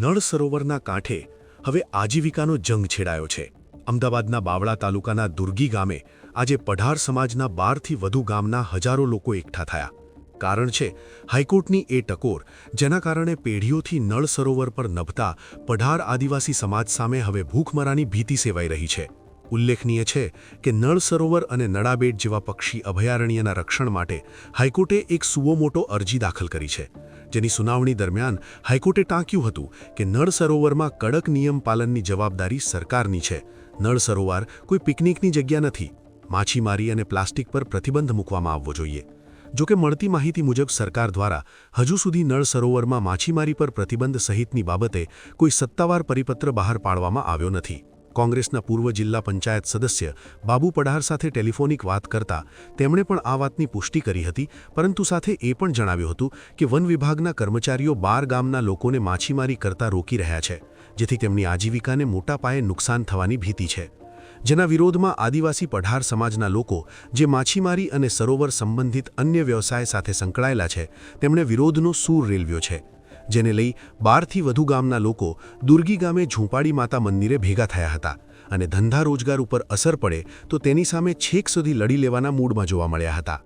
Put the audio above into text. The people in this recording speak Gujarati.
નળ સરોવરના કાંઠે હવે આજીવિકાનો જંગ છેડાયો છે। અમદાવાદના બાવળા તાલુકાના દુર્ગી ગામે આજે પઢાર સમાજના 12થી વધુ ગામના હજારો લોકો એકઠા થયા। કારણ છે હાઈકોર્ટની એ ટકોર, જેના કારણે પેઢીઓથી નળ સરોવર પર નભતા પઢાર આદિવાસી સમાજ સામે હવે ભૂખમરાની ભીતિ સેવાઈ રહી છે। ઉલ્લેખનીય છે કે નળ સરોવર અને નળાબેટ જેવા પક્ષી અભયારણ્યના રક્ષણ માટે હાઈકોર્ટે એક સુઓમોટો અરજી દાખલ કરી છે, જેની સુનાવણી દરમિયાન હાઈકોર્ટે ટાંક્યું હતું કે નળ સરોવરમાં કડક નિયમ પાલનની જવાબદારી સરકારની છે। નળ સરોવર કોઈ પિકનિકની જગ્યા નથી। માછીમારી અને પ્લાસ્ટિક પર પ્રતિબંધ મૂકવામાં આવવો જોઈએ। જોકે મળતી માહિતી મુજબ સરકાર દ્વારા હજુ સુધી નળ સરોવરમાં માછીમારી પર પ્રતિબંધ સહિતની બાબતે કોઈ સત્તાવાર પરિપત્ર બહાર પાડવામાં આવ્યો નથી। કોંગ્રેસના પૂર્વ જિલ્લા પંચાયત સદસ્ય બાબુ પઢાર સાથે ટેલિફોનિક વાત કરતા તેમણે પણ આ વાતની પુષ્ટિ કરી હતી, પરંતુ સાથે એ પણ જણાવ્યું હતું કે વન વિભાગના કર્મચારીઓ 12 ગામના લોકોને માછીમારી કરતા રોકી રહ્યા છે, જેથી તેમની આજીવિકાને મોટા પાયે નુકસાન થવાની ભીતિ છે। જેના વિરોધમાં આદિવાસી પઢાર સમાજના લોકો, જે માછીમારી અને સરોવર સંબંધિત અન્ય વ્યવસાય સાથે સંકળાયેલા છે, તેમણે વિરોધનો સૂર રેલવ્યો છે, જેને લઈ 12થી વધુ ગામના લોકો દુર્ગી ગામે ઝૂંપાડી માતા મંદિરે ભેગા થયા હતા અને ધંધા રોજગાર ઉપર અસર પડે તો તેની સામે છેક સુધી લડી લેવાના મૂડમાં જોવા મળ્યા હતા।